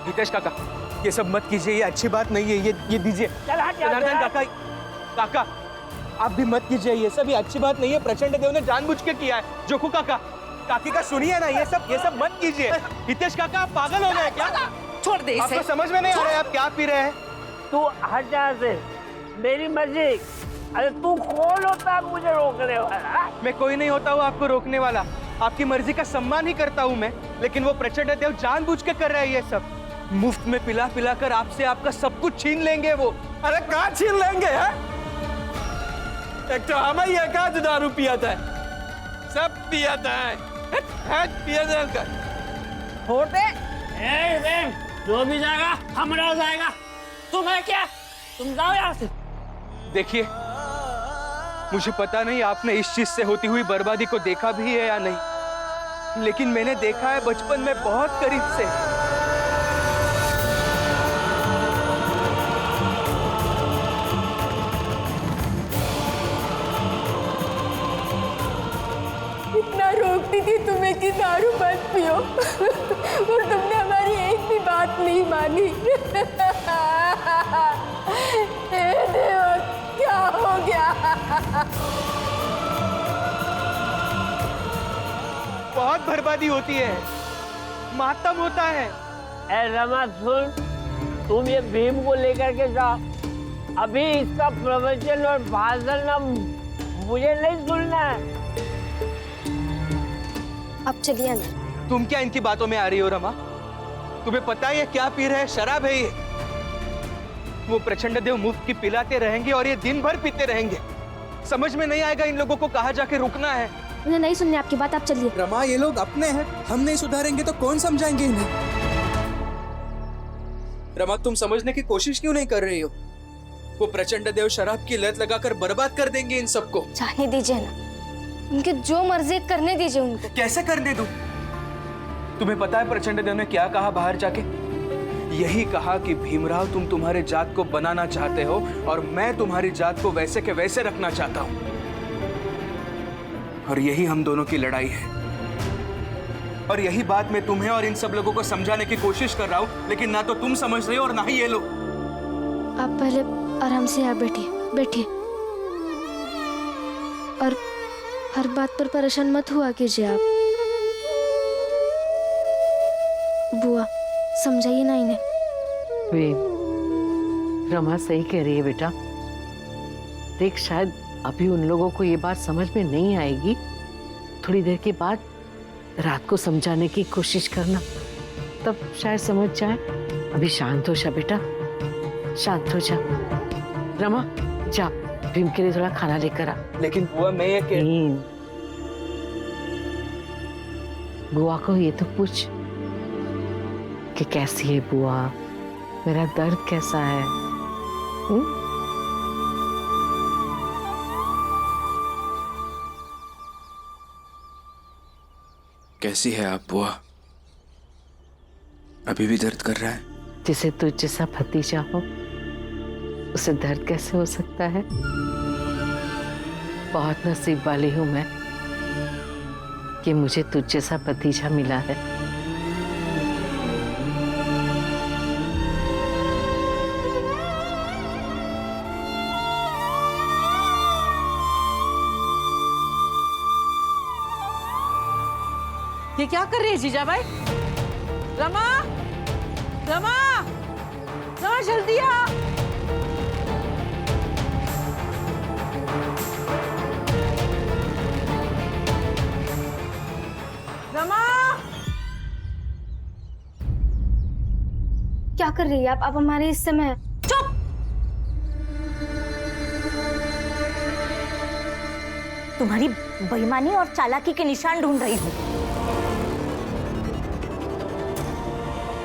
हितेश काका, ये सब मत कीजिए, ये अच्छी बात नहीं है। ये दीजिए। जनार्दन काका, काका आप भी मत कीजिए ये सब, ये अच्छी बात नहीं है। प्रचंड देव ने जानबूझ के किया है। जोखू काका, काकी का सुनिए ना, ये सब मत कीजिए। हितेश काका, आप पागल हो गए क्या? छोड़ दे इसे। आपको समझ में नहीं आ रहा है आप क्या पी रहे हैं? तू हट जा से, मेरी मर्जी। अरे तू कौन होता है मुझे रोकने वाला? मैं कोई नहीं होता हूँ आपको रोकने वाला। आपकी मर्जी का सम्मान ही करता हूँ मैं, लेकिन वो प्रचंड देव जानबूझ के कर रहे हैं ये सब। मुफ्त में पिला पिला कर आपसे आपका सब कुछ छीन लेंगे वो। अरे कहाँ छीन लेंगे है? एक तो हमें ये कहा जो दारू पिया था, सब पिया था, पिया था कर। छोड़ दे। जो भी जाएगा हमारा जाएगा, तुम्हें क्या? तुम जाओ यहाँ से। देखिए, मुझे पता नहीं आपने इस चीज से होती हुई बर्बादी को देखा भी है या नहीं, लेकिन मैंने देखा है बचपन में बहुत करीब से। इतना रोकती थी तुम्हें कि दारू मत पियो और तुमने हमारी एक भी बात नहीं मानी। हे देवा, क्या हो गया? बहुत बर्बादी होती है, मातम होता है। ए रमा सुन, तुम ये भीम को लेकर के जाओ। अभी इसका प्रवचन और भाषण ना मुझे नहीं सुनना है। अब चलिए अंदर। तुम क्या इनकी बातों में आ रही हो रमा? तुम्हें पता है ये क्या पी रहे हैं? शराब है ये। वो प्रचंड देव मुफ्त की पिलाते रहेंगे और ये दिन भर पीते रहेंगे। समझ में नहीं आएगा इन लोगों को कहाँ जाके रुकना है। मुझे नहीं सुननी आपकी बात, आप चलिए। रमा, ये लोग अपने हैं, हम नहीं सुधारेंगे तो कौन समझाएंगे इन्हें? रमा, तुम समझने की कोशिश क्यों नहीं कर रही हो? वो प्रचंड देव शराब की लत लगाकर बर्बाद कर देंगे इन सबको। जाने दीजिए ना, उनके जो मर्जी करने दीजिए उनको। कैसे करने दूं? तुम्हें पता है प्रचंड देव ने क्या कहा बाहर जाके? यही कहा कि भीमराव, तुम तुम्हारे जात को बनाना चाहते हो और मैं तुम्हारी जात को वैसे के वैसे रखना चाहता हूं। और यही हम दोनों की लड़ाई है। और यही बात मैं तुम्हें और इन सब लोगों को समझाने की कोशिश कर रहा हूं, लेकिन ना तो तुम समझ रहे हो और ना ही ये लोग। आप पहले आराम से यहाँ बैठिए और हर बात पर परेशान मत हुआ कीजिए आप। बुआ, समझाइए ना इन्हें। रमा सही कह रही है बेटा। देख, शायद अभी उन लोगों को ये बात समझ में नहीं आएगी। थोड़ी देर के बाद रात को समझाने की कोशिश करना, तब शायद समझ जाए। अभी शांत हो जा बेटा, शांत हो जा। रमा, जा भीम के लिए थोड़ा खाना लेकर आ। लेकिन बुआ, मैं ये बुआ को ये तो पूछ कि कैसी है बुआ, मेरा दर्द कैसा है? कैसी है आप बुआ? अभी भी दर्द कर रहा है? जिसे तुझ जैसा भतीजा हो उसे दर्द कैसे हो सकता है? बहुत नसीब वाली हूं मैं कि मुझे तुझ जैसा भतीजा मिला है। ये क्या कर रही है जीजा भाई? रमा, रमा, रमा जल्दी आ। रमा, क्या कर रही है आप? हमारे हिस्से में हैं। चुप। तुम्हारी बेईमानी और चालाकी के निशान ढूंढ रही हूँ।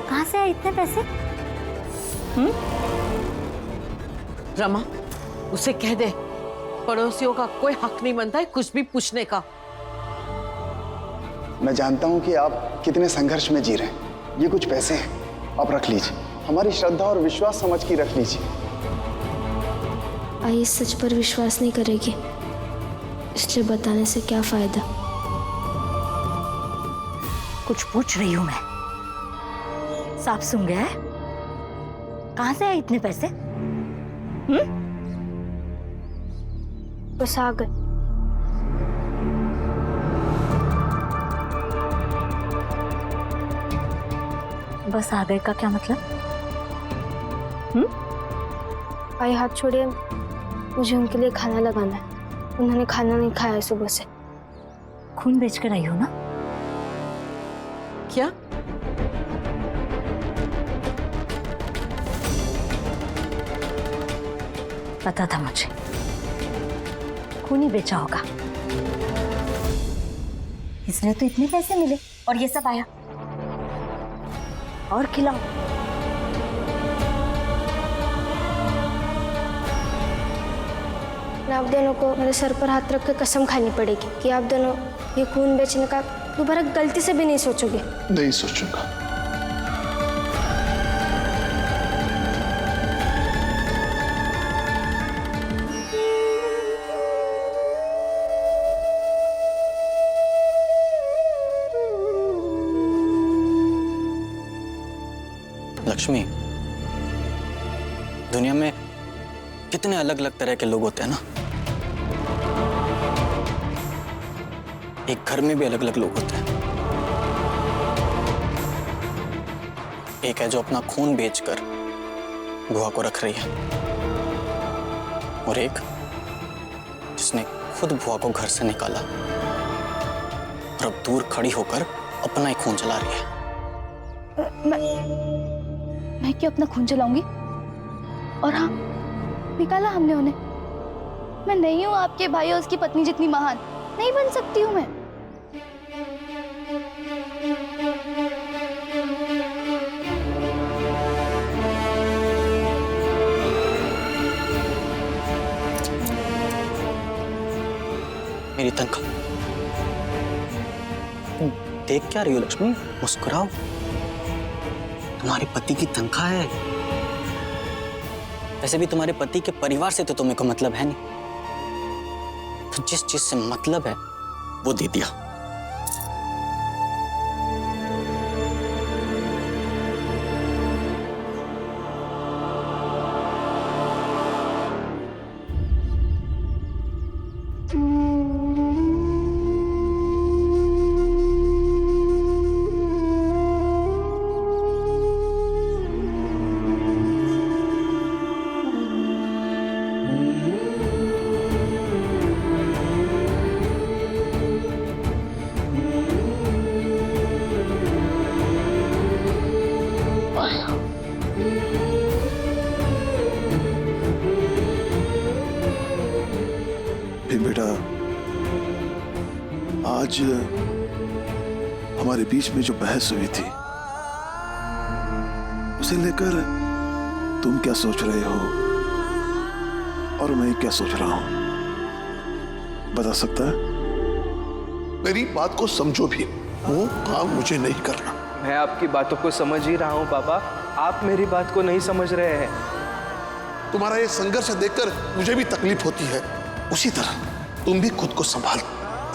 कहाँ से आए इतने पैसे? रमा, उसे कह दे पड़ोसियों का कोई हक नहीं बनता है कुछ भी पूछने का। मैं जानता हूं कि आप कितने संघर्ष में जी रहे हैं। ये कुछ पैसे हैं, आप रख लीजिए। हमारी श्रद्धा और विश्वास समझ के रख लीजिए। आई सच पर विश्वास नहीं करेगी, इसलिए बताने से क्या फायदा। कुछ पूछ रही हूँ मैं। सांप सूंघ गया है? कहाँ से आए इतने पैसे? बस आ गए। बस आ गए का क्या मतलब? भाई हाथ छोड़िए, मुझे उनके लिए खाना लगाना है। उन्होंने खाना नहीं खाया है सुबह से। खून बेच कर आई हो ना? क्या? पता था मुझे, खून ही बेचा होगा, इसलिए तो इतने पैसे मिले और ये सब आया। और खिलाओ। आप दोनों को मेरे सर पर हाथ रख कर कसम खानी पड़ेगी कि आप दोनों ये खून बेचने का दोबारा गलती से भी नहीं सोचोगे। नहीं सोचूंगा। लक्ष्मी, दुनिया में कितने अलग अलग तरह के लोग होते हैं ना। एक घर में भी अलग अलग लोग होते हैं। एक है जो अपना खून बेचकर बुआ को रख रही है, और एक जिसने खुद बुआ को घर से निकाला और अब दूर खड़ी होकर अपना ही खून चला रही है। मैं क्यों अपना खून चलाऊंगी? और हाँ, निकाला हमने उन्हें। मैं नहीं हूँ आपके भाई और उसकी पत्नी जितनी महान, नहीं बन सकती हूँ मैं। मेरी तनख्वाह देख क्या रही हो लक्ष्मी? मुस्कुराओ, तुम्हारे पति की तनख्वाह है। वैसे भी तुम्हारे पति के परिवार से तो तुम्हें को मतलब है नहीं, तो जिस चीज से मतलब है वो दे दिया। बेटा, आज हमारे बीच में जो बहस हुई थी उसे लेकर तुम क्या सोच रहे हो और मैं क्या सोच रहा हूं, बता सकता है? मेरी बात को समझो भी, वो काम मुझे नहीं करना। मैं आपकी बातों को समझ ही रहा हूं पापा, आप मेरी बात को नहीं समझ रहे हैं। तुम्हारा ये संघर्ष देखकर मुझे भी तकलीफ होती है। उसी तरह तुम भी खुद को संभाल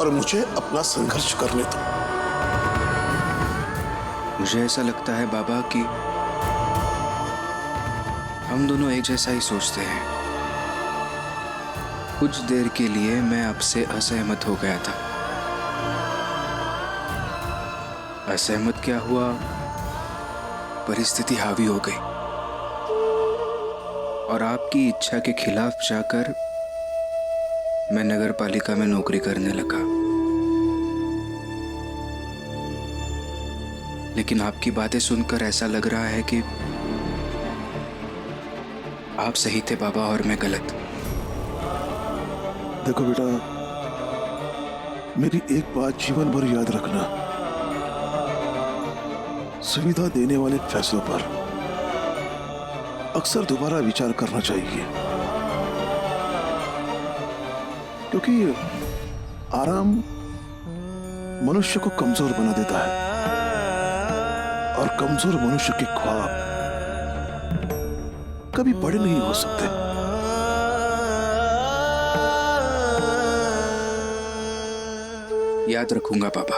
और मुझे अपना संघर्ष करने दो। मुझे ऐसा लगता है बाबा कि हम दोनों एक जैसा ही सोचते हैं। कुछ देर के लिए मैं आपसे असहमत हो गया था। असहमत क्या हुआ, परिस्थिति हावी हो गई और आपकी इच्छा के खिलाफ जाकर मैं नगर पालिका में नौकरी करने लगा। लेकिन आपकी बातें सुनकर ऐसा लग रहा है कि आप सही थे बाबा और मैं गलत। देखो बेटा, मेरी एक बात जीवन भर याद रखना, सुविधा देने वाले फैसलों पर अक्सर दोबारा विचार करना चाहिए, क्योंकि आराम मनुष्य को कमजोर बना देता है और कमजोर मनुष्य के ख्वाब कभी बड़े नहीं हो सकते। याद रखूंगा पापा।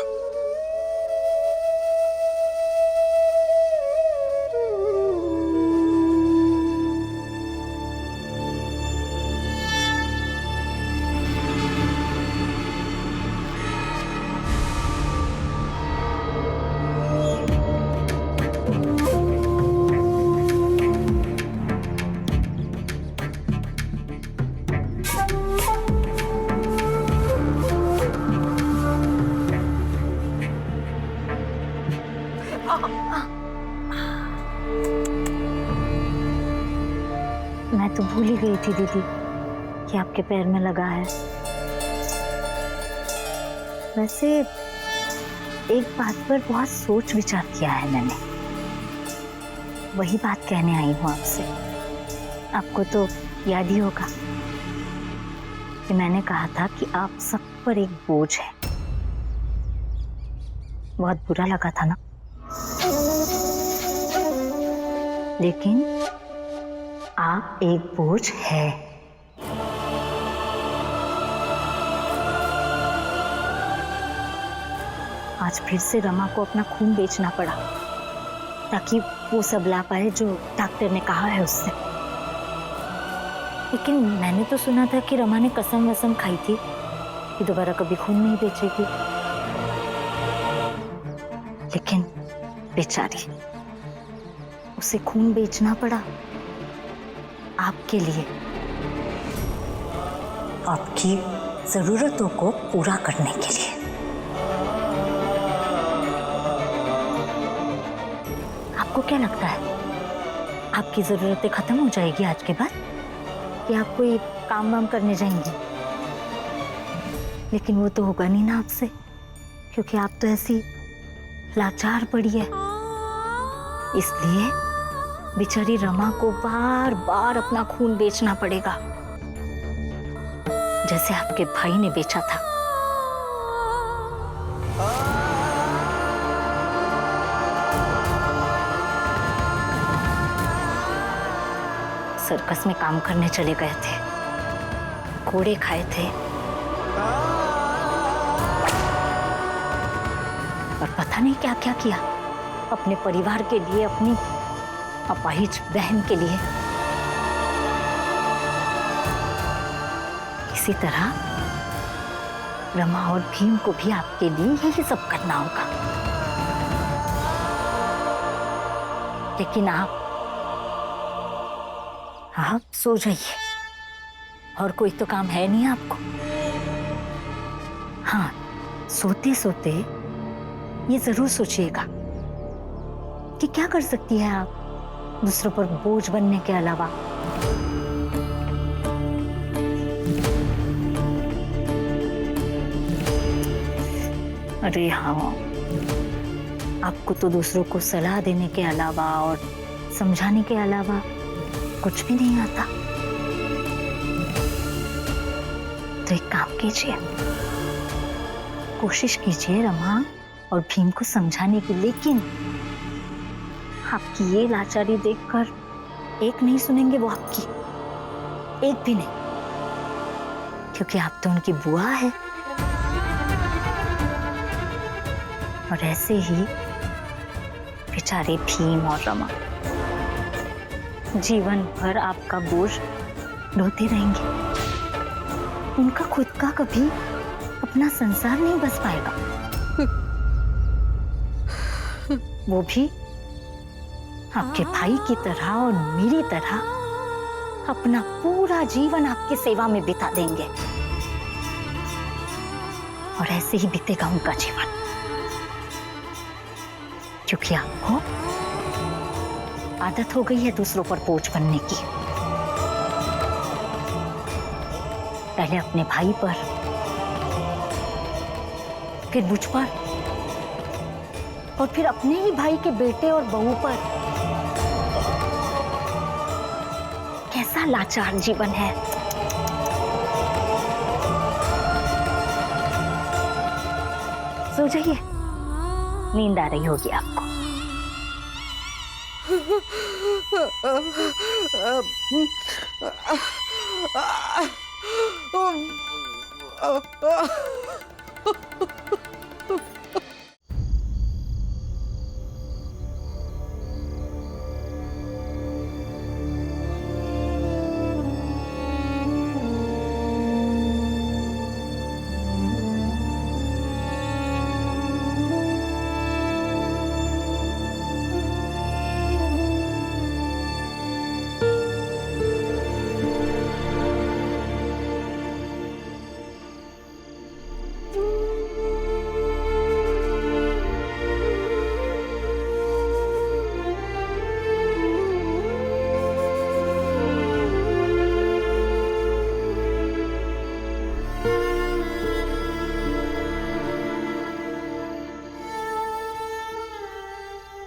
मैं तो भूल ही गई थी दीदी कि आपके पैर में लगा है। वैसे एक बात पर बहुत सोच विचार किया है मैंने, वही बात कहने आई हूँ आपसे। आपको तो याद ही होगा कि मैंने कहा था कि आप सब पर एक बोझ है। बहुत बुरा लगा था ना? लेकिन आप एक बोझ है। आज फिर से रमा को अपना खून बेचना पड़ा ताकि वो सब ला पाए जो डॉक्टर ने कहा है उससे। लेकिन मैंने तो सुना था कि रमा ने कसम वसम खाई थी कि दोबारा कभी खून नहीं बेचेगी। लेकिन बेचारी, उसे खून बेचना पड़ा आपके लिए, आपकी जरूरतों को पूरा करने के लिए। आपको क्या लगता है आपकी जरूरतें खत्म हो जाएगी आज के बाद, कि आप कोई काम वाम करने जाएंगी? लेकिन वो तो होगा नहीं ना आपसे, क्योंकि आप तो ऐसी लाचार पड़ी है। इसलिए बेचारी रमा को बार बार अपना खून बेचना पड़ेगा, जैसे आपके भाई ने बेचा था। सर्कस में काम करने चले गए थे, घोड़े खाए थे, और पता नहीं क्या क्या किया अपने परिवार के लिए, अपनी अपाहिज बहन के लिए। इसी तरह रमा और भीम को भी आपके लिए यही सब करना होगा। लेकिन आप सो जाइए, और कोई तो काम है नहीं आपको। हाँ, सोते सोते ये जरूर सोचिएगा कि क्या कर सकती है आप दूसरों पर बोझ बनने के अलावा। अरे हाँ, आपको तो दूसरों को सलाह देने के अलावा और समझाने के अलावा कुछ भी नहीं आता। तो एक काम कीजिए, कोशिश कीजिए रमा और भीम को समझाने की। लेकिन आपकी ये लाचारी देखकर एक नहीं सुनेंगे वो आपकी, एक भी नहीं, क्योंकि आप तो उनकी बुआ है। और ऐसे ही बेचारे भीम और रमा जीवन भर आपका बोझ ढोते रहेंगे। उनका खुद का कभी अपना संसार नहीं बस पाएगा। वो भी आपके भाई की तरह और मेरी तरह अपना पूरा जीवन आपकी सेवा में बिता देंगे, और ऐसे ही बीतेगा उनका जीवन, क्योंकि आपको आदत हो गई है दूसरों पर बोझ बनने की। पहले अपने भाई पर, फिर मुझ पर, और फिर अपने ही भाई के बेटे और बहू पर। कैसा लाचार जीवन है। सो जाइए, नींद आ रही होगी आपको।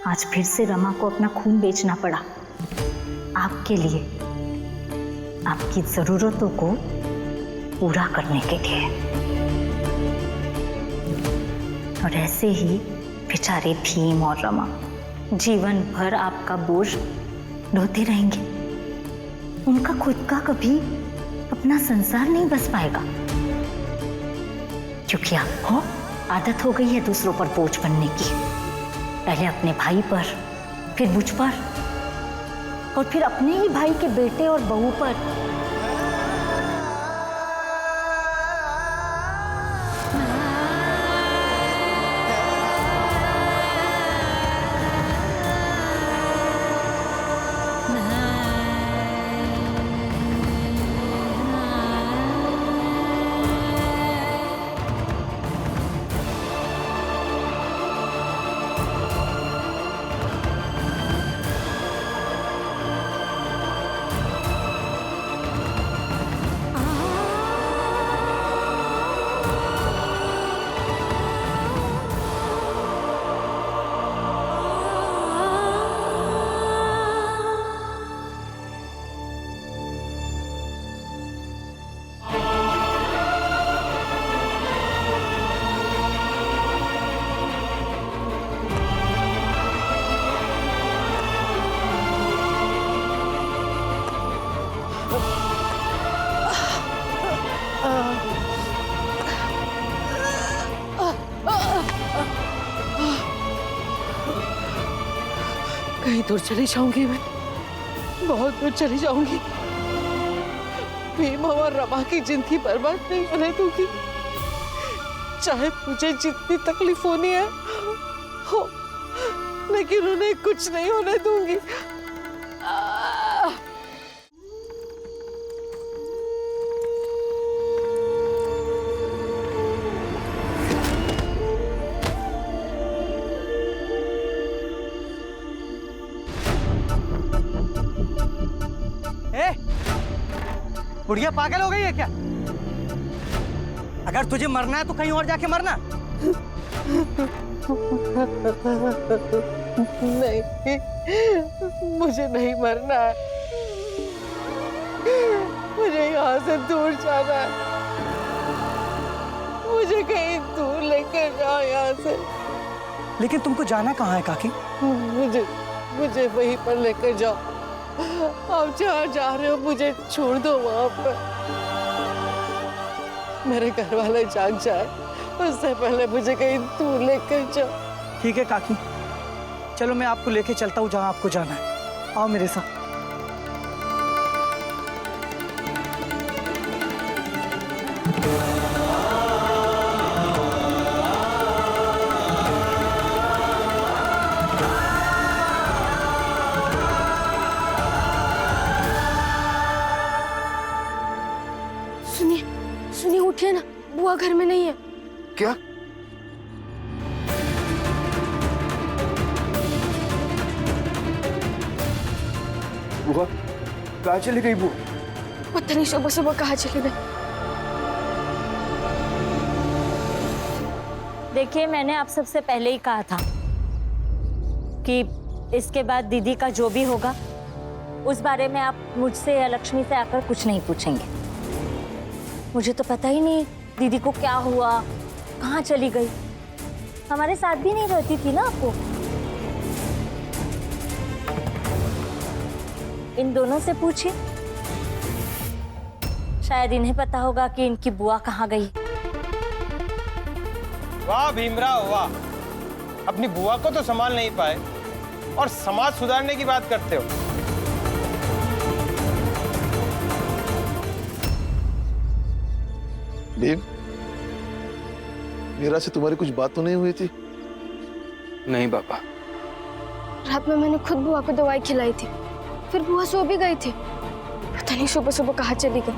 आज फिर से रमा को अपना खून बेचना पड़ा, आपके लिए, आपकी जरूरतों को पूरा करने के लिए। और ऐसे ही बेचारे भीम और रमा जीवन भर आपका बोझ ढोते रहेंगे। उनका खुद का कभी अपना संसार नहीं बस पाएगा, क्योंकि आपको आदत हो गई है दूसरों पर बोझ बनने की। पहले अपने भाई पर, फिर मुझ पर, और फिर अपने ही भाई के बेटे और बहू पर। कहीं दूर चली जाऊंगी मैं, बहुत दूर चली जाऊंगी। भीम और रमा की जिंदगी बर्बाद नहीं होने दूंगी, चाहे मुझे जितनी तकलीफ होनी है हो, लेकिन उन्हें कुछ नहीं होने दूंगी। बुढ़िया पागल हो गई है क्या? अगर तुझे मरना है तो कहीं और जाके मरना। नहीं, मुझे नहीं मरना है, मुझे यहाँ से दूर जाना है। मुझे कहीं दूर लेकर जाओ यहाँ से। लेकिन तुमको जाना कहाँ है काकी? मुझे वहीं पर लेकर जाओ। आप जहाँ जा रहे हो मुझे छोड़ दो वहाँ पर। मेरे घर वाले जाग जाए उससे पहले मुझे कहीं दूर लेकर जाओ। ठीक है काकी, चलो मैं आपको लेके चलता हूँ जहाँ आपको जाना है। आओ मेरे साथ। सुनिए, उठिए ना, बुआ घर में नहीं है। क्या? बुआ कहाँ चली गई? बुआ पता नहीं सुबह सुबह कहाँ चली गई। देखिए, मैंने आप सबसे पहले ही कहा था कि इसके बाद दीदी का जो भी होगा उस बारे में आप मुझसे या लक्ष्मी से आकर कुछ नहीं पूछेंगे। मुझे तो पता ही नहीं दीदी को क्या हुआ, कहाँ चली गई। हमारे साथ भी नहीं रहती थी ना आपको। इन दोनों से पूछिए, शायद इन्हें पता होगा कि इनकी बुआ कहाँ गई। वाह भीमराव वाह, अपनी बुआ को तो संभाल नहीं पाए और समाज सुधारने की बात करते हो। भीम, मीरा से तुम्हारी कुछ बात तो नहीं हुई थी? नहीं पापा। रात में मैंने खुद बुआ को दवाई खिलाई थी, फिर बुआ सो भी गई थी। पता नहीं सुबह सुबह कहाँ चली गई।